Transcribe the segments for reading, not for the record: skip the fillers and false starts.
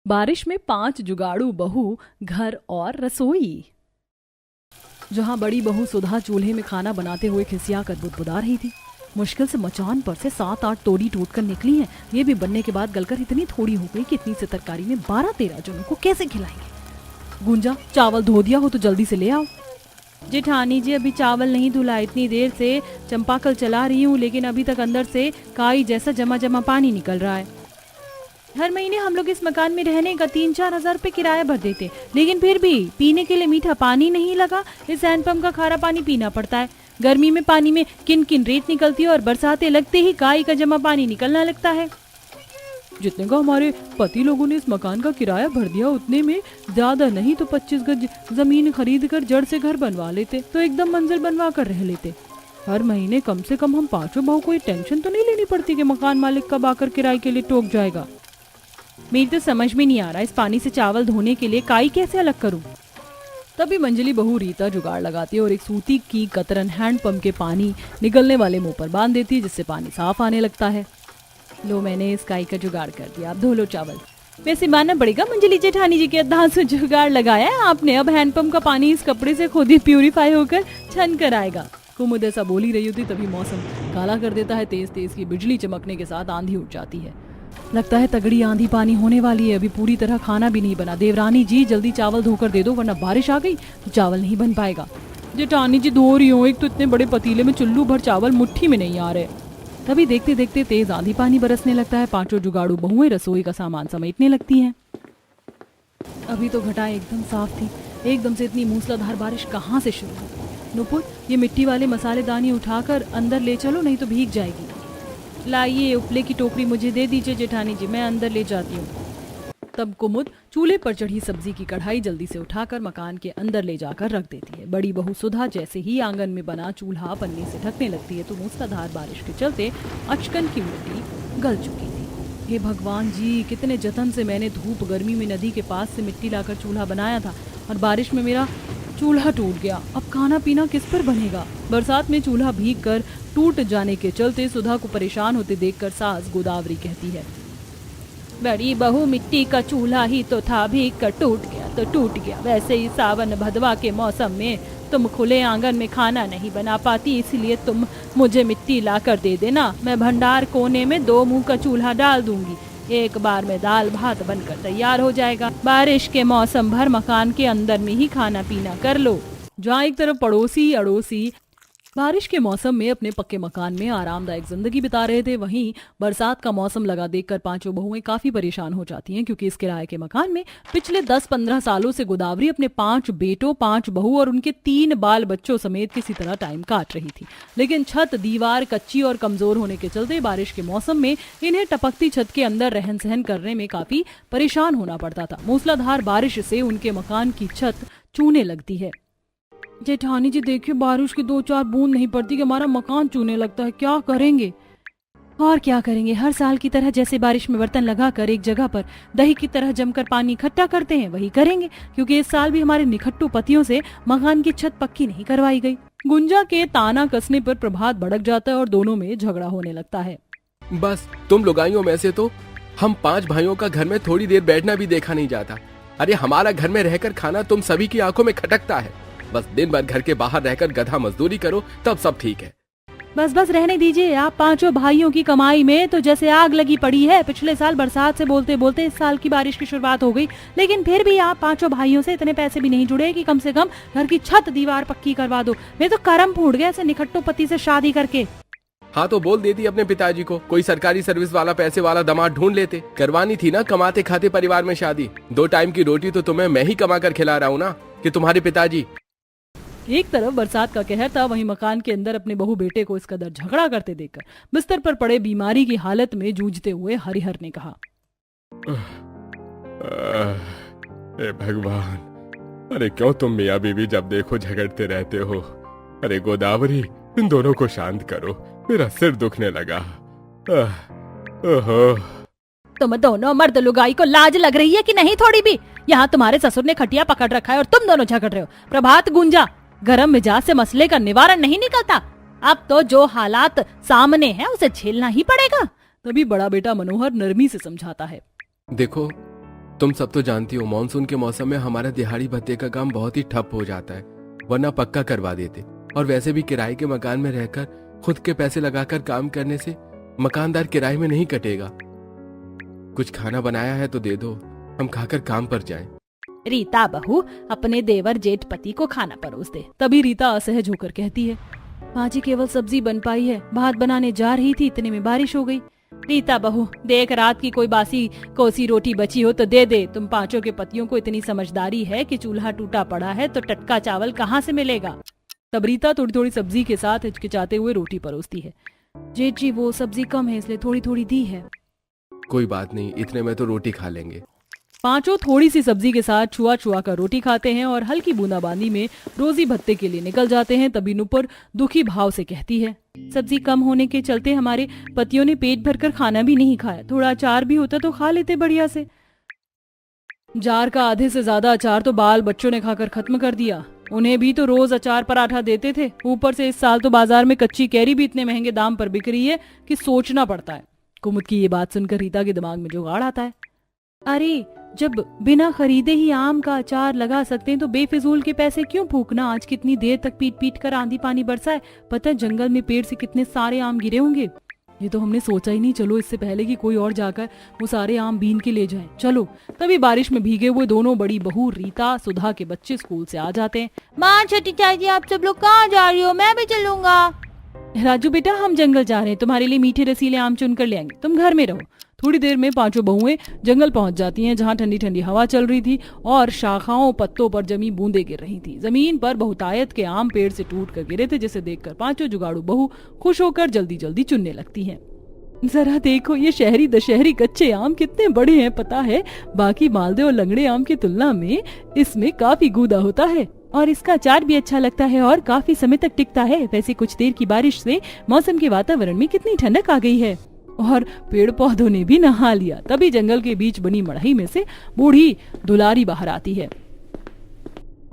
बारिश में 5 जुगाड़ू बहू, घर और रसोई। जहां बड़ी बहू सुधा चूल्हे में खाना बनाते हुए खिसिया कर बुदबुदा रही थी। मुश्किल से मचान पर से 7-8 तोड़ी टूट कर निकली हैं। ये भी बनने के बाद गलकर इतनी थोड़ी हो गई कि इतनी से तरकारी में 12-13 जनों को कैसे खिलाएंगे। गुंजा, चावल धो दिया हो तो जल्दी से ले आओ। जेठानी जी, अभी चावल नहीं धुला, इतनी देर से चंपाकल चला रही हूँ, लेकिन अभी तक अंदर से काई जैसा जमा जमा पानी निकल रहा है। हर महीने हम लोग इस मकान में रहने का 3-4 हजार रुपए किराया भर देते, लेकिन फिर भी पीने के लिए मीठा पानी नहीं लगा। इस हैंडपंप का खारा पानी पीना पड़ता है। गर्मी में पानी में किन किन रेत निकलती है और बरसाते लगते ही काई का जमा पानी निकलना लगता है। जितने का हमारे पति लोगों ने इस मकान का किराया भर दिया, उतने में ज्यादा नहीं तो 25 गज जमीन खरीद कर जड़ से घर बनवा लेते, तो एकदम मंजिल बनवा कर रह लेते। हर महीने कम से कम हम 5 बहू को ये टेंशन तो नहीं लेनी पड़ती कि मकान मालिक कब आकर किराए के लिए टोक जाएगा। मेरी तो समझ में नहीं आ रहा, इस पानी से चावल धोने के लिए काई कैसे अलग करूं। तभी मंजली बहू रीता जुगाड़ लगाती है और एक सूती की कतरन हैंडपंप के पानी निकलने वाले मुंह पर बांध देती है, जिससे पानी साफ आने लगता है। लो, मैंने इस काई का जुगाड़ कर दिया, अब धो लो चावल। वैसे मानना पड़ेगा मंजली जेठानी जी के अद्धांत से जुगाड़ लगाया है आपने। अब हैंडपंप का पानी इस कपड़े से खुद ही प्यूरिफाई होकर छन कर आएगा। कुमुद ऐसा बोल ही रही होती तभी मौसम काला कर देता है। तेज तेज की बिजली चमकने के साथ आंधी उठ जाती है। लगता है तगड़ी आंधी पानी होने वाली है। अभी पूरी तरह खाना भी नहीं बना। देवरानी जी, जल्दी चावल धोकर दे दो, वरना बारिश आ गई तो चावल नहीं बन पाएगा। जेठानी जी, धो रही हूँ, एक तो इतने बड़े पतीले में चुल्लू भर चावल मुट्ठी में नहीं आ रहे। तभी देखते देखते तेज आंधी पानी बरसने लगता है। 5 जुगाड़ू बहुएं रसोई का सामान समेटने लगती हैं। अभी तो घटाएं एकदम साफ थी, एकदम से इतनी मूसलाधार बारिश कहाँ से शुरू हुई। नुपुर, ये मिट्टी वाले मसालेदानी उठाकर अंदर ले चलो, नहीं तो भीग जाएगी। लाइए, उपले की टोकरी मुझे दे दीजिए जेठानी जी, मैं अंदर ले जाती हूँ। तब कुमुद चूल्हे पर चढ़ी सब्जी की कढ़ाई जल्दी से उठाकर मकान के अंदर ले जाकर रख देती है। बड़ी बहू सुधा जैसे ही आंगन में बना चूल्हा पन्नी से ढकने लगती है तो मूसलाधार बारिश के चलते अचकन की मिट्टी गल चुकी थी। हे भगवान जी, कितने जतन से मैंने धूप गर्मी में नदी के पास से मिट्टी लाकर चूल्हा बनाया था और बारिश में मेरा चूल्हा टूट गया। अब खाना पीना किस पर बनेगा। बरसात में चूल्हा भीग कर टूट जाने के चलते सुधा को परेशान होते देखकर सास गोदावरी कहती है, बड़ी बहू, मिट्टी का चूल्हा ही तो था, भीग कर टूट गया तो टूट गया। वैसे ही सावन भदवा के मौसम में तुम खुले आंगन में खाना नहीं बना पाती, इसलिए तुम मुझे मिट्टी ला कर दे देना। मैं भंडार कोने में 2 मुंह का चूल्हा डाल दूंगी। एक बार में दाल भात बनकर तैयार हो जाएगा। बारिश के मौसम भर मकान के अंदर में ही खाना पीना कर लो। जहाँ एक तरफ पड़ोसी अड़ोसी बारिश के मौसम में अपने पक्के मकान में आरामदायक जिंदगी बिता रहे थे, वहीं बरसात का मौसम लगा देखकर 5 बहुएं काफी परेशान हो जाती हैं, क्योंकि इस किराए के मकान में पिछले 10-15 सालों से गोदावरी अपने 5 बेटों, 5 बहू और उनके 3 बाल बच्चों समेत किसी तरह टाइम काट रही थी। लेकिन छत दीवार कच्ची और कमजोर होने के चलते बारिश के मौसम में इन्हें टपकती छत के अंदर रहन सहन करने में काफी परेशान होना पड़ता था। मूसलाधार बारिश से उनके मकान की छत चूने लगती है। जेठानी जी, देखिए, बारिश की 2-4 बूंद नहीं पड़ती कि हमारा मकान चूने लगता है, क्या करेंगे। और क्या करेंगे, हर साल की तरह जैसे बारिश में बर्तन लगाकर एक जगह पर दही की तरह जमकर पानी इकट्ठा करते हैं, वही करेंगे, क्योंकि इस साल भी हमारे निखट्टू पतियों से मकान की छत पक्की नहीं करवाई गई। गुंजा के ताना कसने पर प्रभात भड़क जाता है और दोनों में झगड़ा होने लगता है। बस तुम लुगाइयों में से तो हम 5 भाइयों का घर में थोड़ी देर बैठना भी देखा नहीं जाता। अरे हमारा घर में रहकर खाना तुम सभी की आंखों में खटकता है। बस दिन भर घर के बाहर रहकर गधा मजदूरी करो, तब सब ठीक है। बस बस रहने दीजिए। आप 5 भाइयों की कमाई में तो जैसे आग लगी पड़ी है। पिछले साल बरसात से बोलते बोलते इस साल की बारिश की शुरुआत हो गई, लेकिन फिर भी आप 5 भाइयों से इतने पैसे भी नहीं जुड़े कि कम से कम घर की छत दीवार पक्की करवा दो। मैं तो करम फूट गया ऐसे निखट्टू पति से शादी करके। हाँ तो बोल देती अपने पिताजी को, कोई सरकारी सर्विस वाला पैसे वाला दामाद ढूंढ लेते। करवानी थी ना कमाते खाते परिवार में शादी। 2 टाइम की रोटी तो तुम्हें मैं ही कमा कर खिला रहा हूँ ना, कि तुम्हारे पिताजी। एक तरफ बरसात का कहर था, वहीं मकान के अंदर अपने बहू बेटे को इस कदर झगड़ा करते देखकर बिस्तर पर पड़े बीमारी की हालत में जूझते हुए हरिहर ने कहा, हे भगवान, अरे क्यों तुम मियाँ बीवी जब देखो झगड़ते रहते हो। अरे गोदावरी, इन दोनों को शांत करो, मेरा सिर दुखने लगा। ओहो, तुम दोनों मर्द लुगाई को लाज लग रही है कि नहीं थोड़ी भी। यहाँ तुम्हारे ससुर ने खटिया पकड़ रखा है और तुम दोनों झगड़ रहे हो। प्रभात, गुंजा, गरम मिजाज से मसले का निवारण नहीं निकलता। अब तो जो हालात सामने है उसे झेलना ही पड़ेगा। तभी बड़ा बेटा मनोहर नरमी से समझाता है, देखो तुम सब तो जानती हो मानसून के मौसम में हमारा दिहाड़ी भत्ते का काम बहुत ही ठप हो जाता है, वरना पक्का करवा देते। और वैसे भी किराए के मकान में रहकर खुद के पैसे लगाकर काम करने से मकानदार किराए में नहीं कटेगा। कुछ खाना बनाया है तो दे दो, हम खाकर काम पर जाएं। रीता बहू अपने देवर जेठ पति को खाना परोस दे। तभी रीता असहज होकर कहती है, माँ जी केवल सब्जी बन पाई है, भात बनाने जा रही थी, इतने में बारिश हो गई। रीता बहू देख, रात की कोई बासी कोसी रोटी बची हो तो दे दे। तुम पांचों के पतियों को इतनी समझदारी है कि चूल्हा टूटा पड़ा है तो टटका चावल कहाँ से मिलेगा। तब रीता थोड़ी थोड़ी सब्जी के साथ हिचकिचाते हुए रोटी परोसती है। जेठ जी वो सब्जी कम है इसलिए थोड़ी थोड़ी दी है। कोई बात नहीं, इतने में तो रोटी खा लेंगे। पांचों थोड़ी सी सब्जी के साथ छुआ छुआ कर रोटी खाते हैं और हल्की बूंदाबांदी में रोजी भत्ते के लिए निकल जाते हैं। तभी नुपुर दुखी भाव से कहती है, सब्जी कम होने के चलते हमारे पतियों ने पेट भरकर खाना भी नहीं खाया, थोड़ा अचार भी होता तो खा लेते बढ़िया से। जार का आधे से ज्यादा अचार तो बाल बच्चों ने खाकर खत्म कर दिया। उन्हें भी तो रोज अचार पराठा देते थे, ऊपर से इस साल तो बाजार में कच्ची कैरी भी इतने महंगे दाम पर बिक रही है कि सोचना पड़ता है। कुमुद की ये बात सुनकर रीता के दिमाग में जुगाड़ आता है। अरे जब बिना खरीदे ही आम का अचार लगा सकते हैं तो बेफिजूल के पैसे क्यों फूकना। आज कितनी देर तक पीट पीट कर आंधी पानी बरसा है, पता है जंगल में पेड़ से कितने सारे आम गिरे होंगे। ये तो हमने सोचा ही नहीं, चलो इससे पहले कि कोई और जाकर वो सारे आम बीन के ले जाए। चलो। तभी बारिश में भीगे हुए दोनों बड़ी बहू रीता सुधा के बच्चे स्कूल से आ जाते हैं। माँ छोटी चाची आप सब लोग कहाँ जा रही हो, मैं भी चलूंगा। राजू बेटा हम जंगल जा रहे हैं, तुम्हारे लिए मीठे रसीले आम चुन कर ले आएंगे, तुम घर में रहो। थोड़ी देर में पांचों बहुएं जंगल पहुंच जाती हैं जहां ठंडी ठंडी हवा चल रही थी और शाखाओं पत्तों पर जमी बूंदें गिर रही थी। जमीन पर बहुतायत के आम पेड़ से टूट कर गिरे थे, जिसे देखकर पांचों जुगाड़ू बहू खुश होकर जल्दी जल्दी चुनने लगती हैं। जरा देखो ये शहरी दशहरी कच्चे आम कितने बड़े हैं, पता है बाकी मालदे और लंगड़े आम की तुलना में इसमें काफी गूदा होता है और इसका अचार भी अच्छा लगता है और काफी समय तक टिकता है। वैसे कुछ देर की बारिश से मौसम के वातावरण में कितनी ठंडक आ गई है और पेड़ पौधों ने भी नहा लिया। तभी जंगल के बीच बनी मड़ई में से बूढ़ी दुलारी बाहर आती है।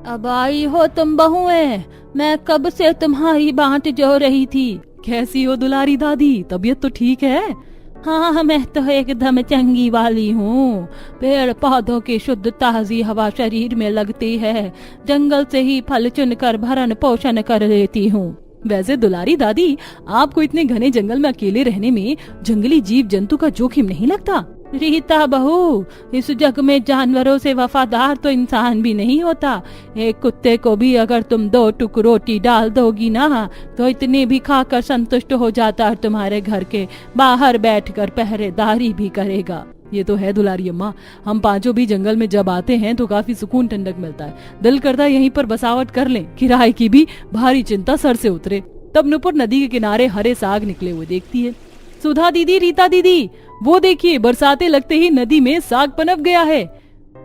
अब आई हो तुम बहुएं, मैं कब से तुम्हारी बाट जो रही थी। कैसी हो दुलारी दादी, तबीयत तो ठीक है? हाँ मैं तो एकदम चंगी वाली हूँ। पेड़ पौधों की शुद्ध ताजी हवा शरीर में लगती है, जंगल से ही फल चुनकर भरण पोषण कर लेती हूँ। वैसे दुलारी दादी आपको इतने घने जंगल में अकेले रहने में जंगली जीव जंतु का जोखिम नहीं लगता? रीता बहू इस जग में जानवरों से वफादार तो इंसान भी नहीं होता। एक कुत्ते को भी अगर तुम 2 टुक रोटी डाल दोगी ना तो इतनी भी खाकर संतुष्ट हो जाता है, तुम्हारे घर के बाहर बैठकर पहरेदारी भी करेगा। ये तो है दुलारी अम्मा, हम पांचों भी जंगल में जब आते हैं तो काफी सुकून ठंडक मिलता है, दिल करता है यहीं पर बसावट कर लें, किराए की भी भारी चिंता सर से उतरे। तब नुपुर नदी के किनारे हरे साग निकले हुए देखती है। सुधा दीदी, रीता दीदी, वो देखिए बरसाते लगते ही नदी में साग पनप गया है।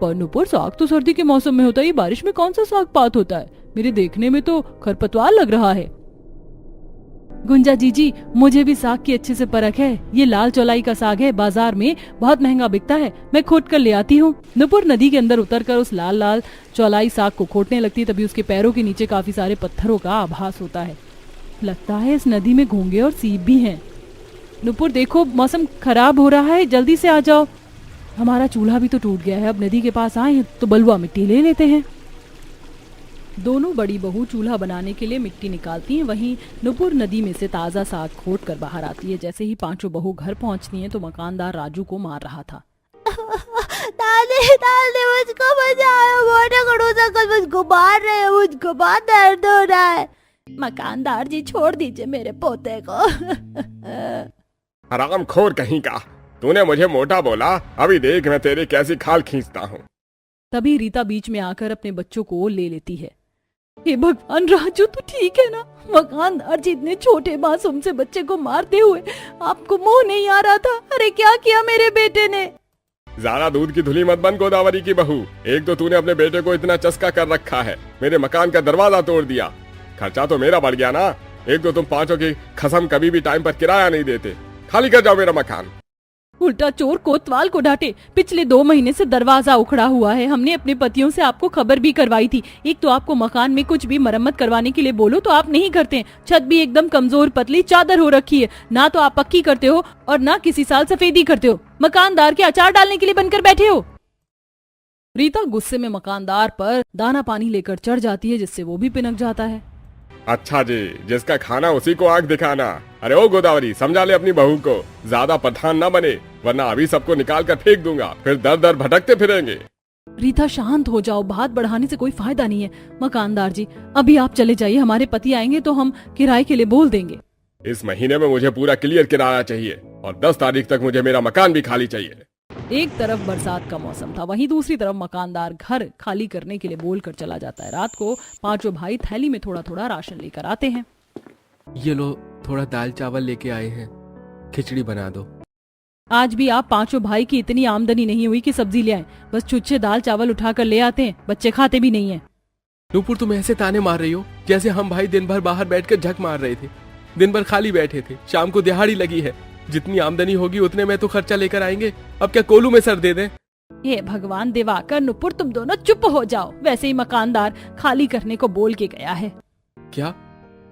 पर नुपुर साग तो सर्दी के मौसम में होता है, बारिश में कौन सा साग पात होता है? मेरे देखने में तो खरपतवार लग रहा है। गुंजा जीजी मुझे भी साग की अच्छे से परख है, ये लाल चौलाई का साग है, बाजार में बहुत महंगा बिकता है, मैं खोट कर ले आती हूँ। नुपुर नदी के अंदर उतरकर उस लाल लाल चौलाई साग को खोटने लगती है। तभी उसके पैरों के नीचे काफी सारे पत्थरों का आभास होता है। लगता है इस नदी में घोंगे और सीप भी हैं। नुपुर देखो मौसम खराब हो रहा है, जल्दी से आ जाओ। हमारा चूल्हा भी तो टूट गया है, अब नदी के पास आए तो बलुआ मिट्टी ले लेते हैं। दोनों बड़ी बहू चूल्हा बनाने के लिए मिट्टी निकालती हैं, वहीं नुपुर नदी में से ताजा साग खोट कर बाहर आती है। जैसे ही पांचों बहू घर पहुंचती हैं तो मकानदार राजू को मार रहा था। दादी मुझको बचाओ, मोटे खड़ूस अंकल मुझको मार रहे हैं, मुझको बहुत दर्द हो रहा है। मकानदार जी छोड़ दीजिए मेरे पोते को। हरामखोर कहीं का, तूने मुझे मोटा बोला, अभी देख मैं तेरे कैसी खाल खींचता हूँ। तभी रीता बीच में आकर अपने बच्चों को ले लेती है। हे भगवान, राजू तो ठीक है ना? मकानदार जी इतने छोटे मासूम से बच्चे को मारते हुए आपको मोह नहीं आ रहा था? अरे क्या किया मेरे बेटे ने? ज्यादा दूध की धुली मत बन गोदावरी की बहू, एक तो तूने अपने बेटे को इतना चस्का कर रखा है, मेरे मकान का दरवाजा तोड़ दिया, खर्चा तो मेरा बढ़ गया ना। एक तो तुम पांचों की कसम कभी भी टाइम पर किराया नहीं देते, खाली कर जाओ मेरा मकान। उल्टा चोर कोतवाल को डांटे। पिछले 2 महीने से दरवाजा उखड़ा हुआ है, हमने अपने पतियों से आपको खबर भी करवाई थी। एक तो आपको मकान में कुछ भी मरम्मत करवाने के लिए बोलो तो आप नहीं करते। छत भी एकदम कमजोर पतली चादर हो रखी है, ना तो आप पक्की करते हो और ना किसी साल सफेदी करते हो। मकानदार के अचार डालने के लिए बनकर बैठे हो। रीता गुस्से में मकानदार पर दाना पानी लेकर चढ़ जाती है, जिससे वो भी पिनक जाता है। अच्छा जी, जिसका खाना उसी को आंख दिखाना। अरे ओ गोदावरी, समझा ले अपनी बहू को, ज्यादा प्रधान ना बने, वरना अभी सबको निकाल कर फेंक दूंगा, फिर दर दर भटकते फिरेंगे। रीता शांत हो जाओ, बात बढ़ाने से कोई फायदा नहीं है। मकानदार जी, अभी आप चले जाइए, हमारे पति आएंगे तो हम किराए के लिए बोल देंगे। इस महीने में मुझे पूरा क्लियर किराया चाहिए और 10 तारीख तक मुझे मेरा मकान भी खाली चाहिए। एक तरफ बरसात का मौसम था, वहीं दूसरी तरफ मकानदार घर खाली करने के लिए बोलकर चला जाता है। रात को पांचों भाई थैली में थोड़ा थोड़ा राशन लेकर आते हैं। ये लो, थोड़ा दाल चावल लेके आए हैं, खिचड़ी बना दो। आज भी आप पांचों भाई की इतनी आमदनी नहीं हुई कि सब्जी ले आए, बस छुच्छे दाल चावल उठा कर ले आते हैं, बच्चे खाते भी नहीं है। नूपुर, तुम ऐसे ताने मार रही हो जैसे हम भाई दिन भर बाहर बैठकर झक मार रहे थे, दिन भर खाली बैठे थे, शाम को दिहाड़ी लगी है, जितनी आमदनी होगी उतने में तो खर्चा लेकर आएंगे, अब क्या कोलू में सर दे दें? हे भगवान, दिवाकर नुपुर, तुम दोनों चुप हो जाओ। वैसे ही मकानदार खाली करने को बोल के गया है। क्या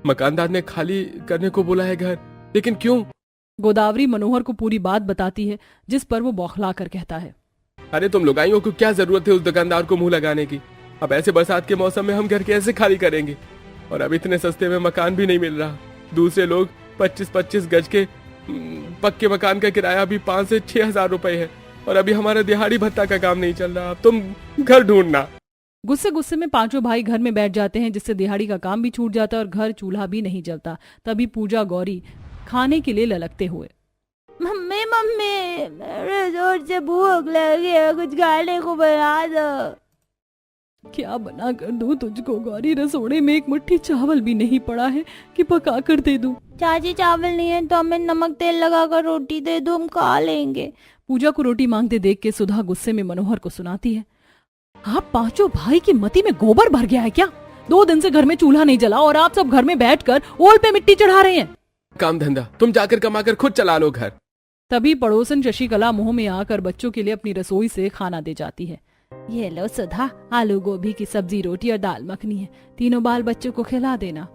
मकानदार ने खाली करने को बोला है घर? लेकिन क्यों? गोदावरी मनोहर को पूरी बात बताती है, जिस पर वो बौखला कर कहता है, अरे तुम लुगाइयों को क्या जरूरत है उस दुकानदार को मुंह लगाने की? अब ऐसे बरसात के मौसम में हम घर कैसे खाली करेंगे? और अब इतने सस्ते में मकान भी नहीं मिल रहा। दूसरे लोग 25-25 गज के पक्के मकान का किराया भी 5 से 6 हजार रुपए है, और अभी हमारा दिहाड़ी भत्ता का काम नहीं चल रहा। अब तुम घर ढूंढना। गुस्से गुस्से में पांचों भाई घर में बैठ जाते हैं, जिससे दिहाड़ी का काम भी छूट जाता है और घर चूल्हा भी नहीं जलता। तभी पूजा गौरी खाने के लिए ललकते हुए, मम्मी मम्मी, मेरे जोर से भूख लगी है, कुछ खाने को बना दो। क्या बना कर दूं तुझको गौरी? रसोड़े में एक मुट्ठी चावल भी नहीं पड़ा है कि पका कर दे दूं। चाची, चावल नहीं है तो हमें नमक तेल लगाकर रोटी दे दो, हम खा लेंगे। पूजा को रोटी मांगते देख के सुधा गुस्से में मनोहर को सुनाती है, आप पांचों भाई की मती में गोबर भर गया है क्या? 2 दिन से घर में चूल्हा नहीं जला और आप सब घर में बैठकर ओल पे मिट्टी चढ़ा रहे हैं। काम धंधा तुम जाकर कमाकर खुद चला लो घर। तभी पड़ोसन शशिकला मुंह में आकर बच्चों के लिए अपनी रसोई से खाना दे जाती है। ये लो सुधा, आलू गोभी की सब्जी, रोटी और दाल मखनी है, तीनों बाल बच्चों को खिला देना।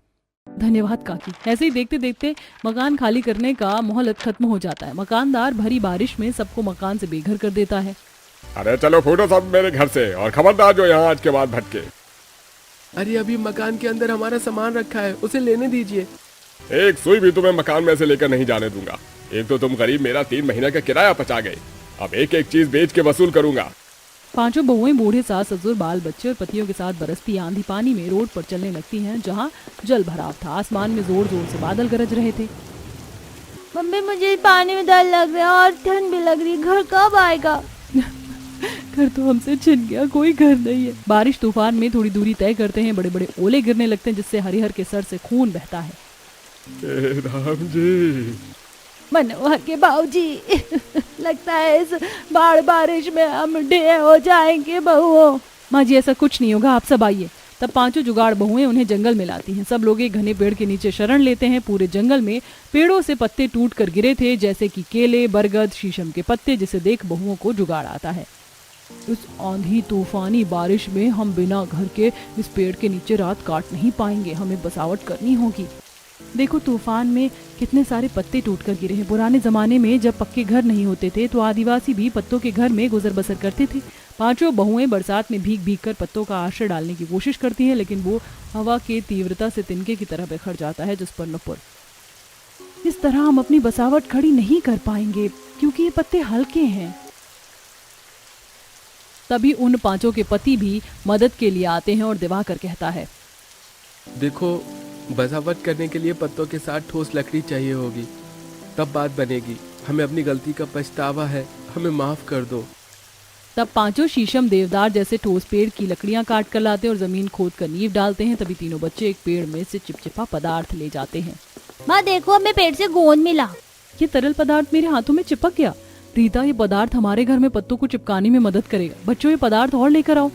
धन्यवाद काकी। ऐसे ही देखते देखते मकान खाली करने का मोहलत खत्म हो जाता है। मकानदार भरी बारिश में सबको मकान से बेघर कर देता है। अरे चलो फूटो सब मेरे घर से, और खबरदार जो यहाँ आज के बाद भटके। अरे अभी मकान के अंदर हमारा सामान रखा है, उसे लेने दीजिए। एक सुई भी तुम्हें मकान में से लेकर नहीं जाने दूंगा। एक तो तुम गरीब मेरा 3 महीने का किराया पचा गए, अब एक एक चीज बेच के वसूल करूंगा। पांचों बहुएं, बूढ़े सास ससुर, बाल बच्चे और पतियों के साथ बरसती आंधी पानी में रोड पर चलने लगती हैं, जहां जल भराव था। आसमान में जोर जोर से बादल गरज रहे थे। मम्मी, मुझे पानी में डर लग रहा है और ठंड भी लग रही है, घर कब आएगा? घर तो हमसे छिन गया, कोई घर नहीं है। बारिश तूफान में थोड़ी दूरी तय करते हैं, बड़े बड़े ओले गिरने लगते हैं, जिससे हरिहर के सर से खून बहता है। राम जी, मनोहर के बाबूजी, लगता है इस बारिश में हम ढेर हो जाएंगे बहुओं। माँ जी, ऐसा कुछ नहीं होगा, आप सब आइए। तब पांचों जुगाड़ बहुएं उन्हें जंगल में लाती हैं। सब लोग एक घने पेड़ के नीचे शरण लेते हैं। पूरे जंगल में पेड़ों से पत्ते टूट कर गिरे थे, जैसे कि केले, बरगद, शीशम के पत्ते, जिसे देख बहुओं को जुगाड़ आता है। इस आंधी तूफानी बारिश में हम बिना घर के इस पेड़ के नीचे रात काट नहीं पाएंगे, हमें बसावट करनी होगी। देखो, तूफान में कितने सारे पत्ते टूटकर गिरे हैं। पुराने जमाने में जब पक्के घर नहीं होते थे तो आदिवासी भी पत्तों के घर में गुजर बसर करते थे। पांचों बहुएं बरसात में भीग भीग कर पत्तों का आश्रय डालने की कोशिश करती हैं, लेकिन वो हवा के तीव्रता से तिनके की तरह बिखर जाता है, जिस पर नुपुर, इस तरह हम अपनी बसावट खड़ी नहीं कर पाएंगे क्योंकि ये पत्ते हल्के हैं। तभी उन पांचों के पति भी मदद के लिए आते हैं और दिवाकर कहता है, देखो, बसावट करने के लिए पत्तों के साथ ठोस लकड़ी चाहिए होगी, तब बात बनेगी। हमें अपनी गलती का पछतावा है, हमें माफ कर दो। तब पांचों शीशम, देवदार जैसे ठोस पेड़ की लकड़ियां काट कर लाते और जमीन खोद कर नींव डालते हैं। तभी तीनों बच्चे एक पेड़ में से चिपचिपा पदार्थ ले जाते हैं। माँ देखो, हमें पेड़ से गोंद मिला। ये तरल पदार्थ मेरे हाथों में चिपक गया। रीता, ये पदार्थ हमारे घर में पत्तों को चिपकाने में मदद करेगा। बच्चों, ये पदार्थ और लेकर आओ।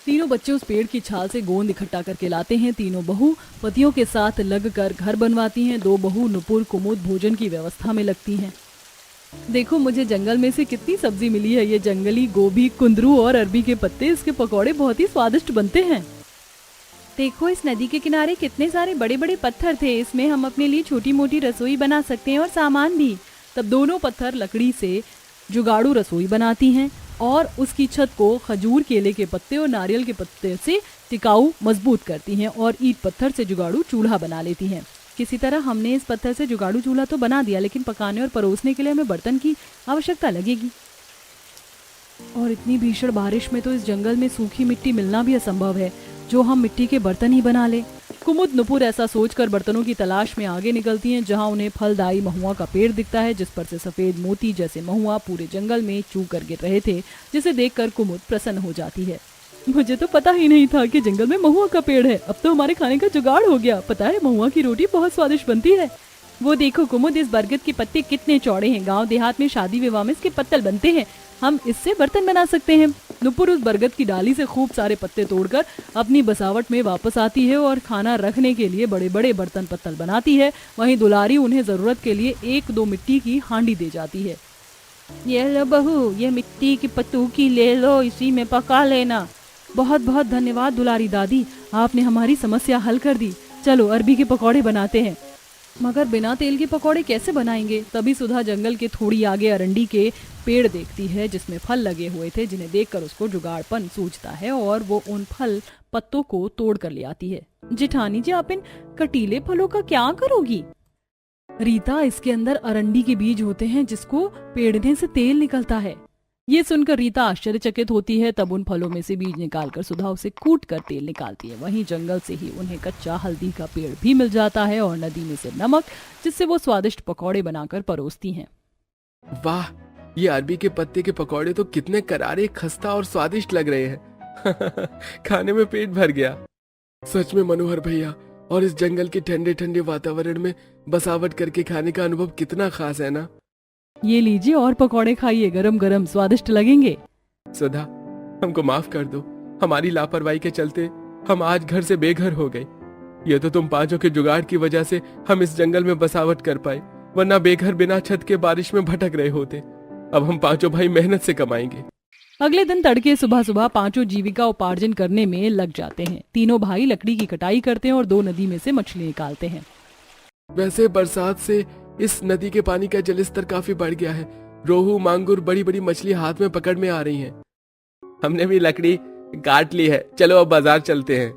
तीनों बच्चे उस पेड़ की छाल से गोंद इकट्ठा करके लाते हैं। तीनों बहू पतियों के साथ लगकर घर बनवाती हैं। 2 बहू नुपुर, कुमुद भोजन की व्यवस्था में लगती हैं। देखो, मुझे जंगल में से कितनी सब्जी मिली है। ये जंगली गोभी, कुंदरू और अरबी के पत्ते, इसके पकौड़े बहुत ही स्वादिष्ट बनते हैं। देखो, इस नदी के किनारे कितने सारे बड़े बड़े पत्थर थे, इसमें हम अपने लिए छोटी मोटी रसोई बना सकते हैं और सामान भी। तब दोनों पत्थर लकड़ी से जुगाड़ू रसोई बनाती हैं। और उसकी छत को खजूर, केले के पत्ते और नारियल के पत्ते से टिकाऊ मजबूत करती हैं और ईंट पत्थर से जुगाड़ू चूल्हा बना लेती हैं। किसी तरह हमने इस पत्थर से जुगाड़ू चूल्हा तो बना दिया, लेकिन पकाने और परोसने के लिए हमें बर्तन की आवश्यकता लगेगी। और इतनी भीषण बारिश में तो इस जंगल में सूखी मिट्टी मिलना भी असंभव है, जो हम मिट्टी के बर्तन ही बना ले। कुमुद नुपुर ऐसा सोचकर बर्तनों की तलाश में आगे निकलती हैं, जहां उन्हें फलदायी महुआ का पेड़ दिखता है, जिस पर से सफेद मोती जैसे महुआ पूरे जंगल में चू कर गिर रहे थे, जिसे देखकर कुमुद प्रसन्न हो जाती है। मुझे तो पता ही नहीं था कि जंगल में महुआ का पेड़ है। अब तो हमारे खाने का जुगाड़ हो गया। पता है, महुआ की रोटी बहुत स्वादिष्ट बनती है। वो देखो कुमुद, इस बरगद के पत्ते कितने चौड़े हैं। गांव देहात में शादी विवाह में इसके पत्तल बनते हैं। हम इससे बर्तन बना सकते हैं। नुपुर उस बरगद की डाली से खूब सारे पत्ते तोड़कर अपनी बसावट में वापस आती है और खाना रखने के लिए बड़े बड़े बर्तन पत्तल बनाती है। वहीं दुलारी उन्हें जरूरत के लिए 1-2 मिट्टी की हांडी दे जाती है। ये लो बहू, ये मिट्टी की पतूकी ले लो, इसी में पका लेना। बहुत बहुत धन्यवाद दुलारी दादी, आपने हमारी समस्या हल कर दी। चलो अरबी के पकौड़े बनाते हैं। मगर बिना तेल के पकौड़े कैसे बनाएंगे? तभी सुधा जंगल के थोड़ी आगे अरंडी के पेड़ देखती है, जिसमें फल लगे हुए थे, जिन्हें देखकर उसको जुगाड़पन सूझता है और वो उन फल पत्तों को तोड़ कर ले आती है। जेठानी जी, आप इन कटीले फलों का क्या करोगी? रीता, इसके अंदर अरंडी के बीज होते हैं, जिसको पेड़ने से तेल निकलता है। ये सुनकर रीता आश्चर्यचकित होती है। तब उन फलों में से बीज निकालकर सुधा उसे कूट कर तेल निकालती है। वहीं जंगल से ही उन्हें कच्चा हल्दी का पेड़ भी मिल जाता है और नदी में से नमक, जिससे वो स्वादिष्ट पकौड़े बनाकर परोसती हैं। वाह, ये अरबी के पत्ते के पकौड़े तो कितने करारे, खस्ता और स्वादिष्ट लग रहे हैं। खाने में पेट भर गया। सच में मनोहर भैया, और इस जंगल के ठंडे ठंडे वातावरण में बसावट करके खाने का अनुभव कितना खास है ना। ये लीजिए और पकौड़े खाइए, गरम गरम स्वादिष्ट लगेंगे। सुधा, हमको माफ कर दो। हमारी लापरवाही के चलते हम आज घर से बेघर हो गए। ये तो तुम पांचों के जुगाड़ की वजह से हम इस जंगल में बसावट कर पाए, वरना बेघर बिना छत के बारिश में भटक रहे होते। अब हम पांचों भाई मेहनत से कमाएंगे। अगले दिन तड़के सुबह सुबह पांचों जीविका उपार्जन करने में लग जाते हैं। तीनों भाई लकड़ी की कटाई करते हैं और 2 नदी में से मछली निकालते हैं। वैसे बरसात से इस नदी के पानी का जलस्तर काफी बढ़ गया है। रोहू, मांगुर, बड़ी बड़ी मछली हाथ में पकड़ में आ रही हैं। हमने भी लकड़ी काट ली है, चलो अब बाजार चलते हैं।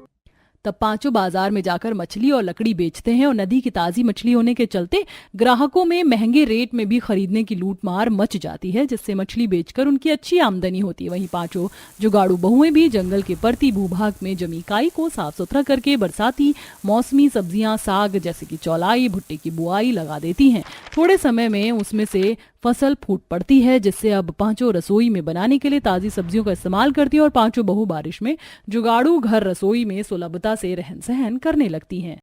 तब पांचों बाजार में जाकर मछली और लकड़ी बेचते हैं और नदी की ताजी मछली होने के चलते ग्राहकों में महंगे रेट में भी खरीदने की लूटमार मच जाती है, जिससे मछली बेचकर उनकी अच्छी आमदनी होती है। वहीं पांचों जुगाड़ू बहुएं भी जंगल के परती भूभाग में जमी काई को साफ सुथरा करके बरसाती मौसमी सब्जियां, साग जैसे कि चौलाई, भुट्टे की बुआई लगा देती हैं। थोड़े समय में उसमें से फसल फूट पड़ती है, जिससे अब पांचों रसोई में बनाने के लिए ताजी सब्जियों का इस्तेमाल करती हैं और पांचों बहू बारिश में जुगाड़ू घर रसोई में सुलभता से रहन सहन करने लगती हैं।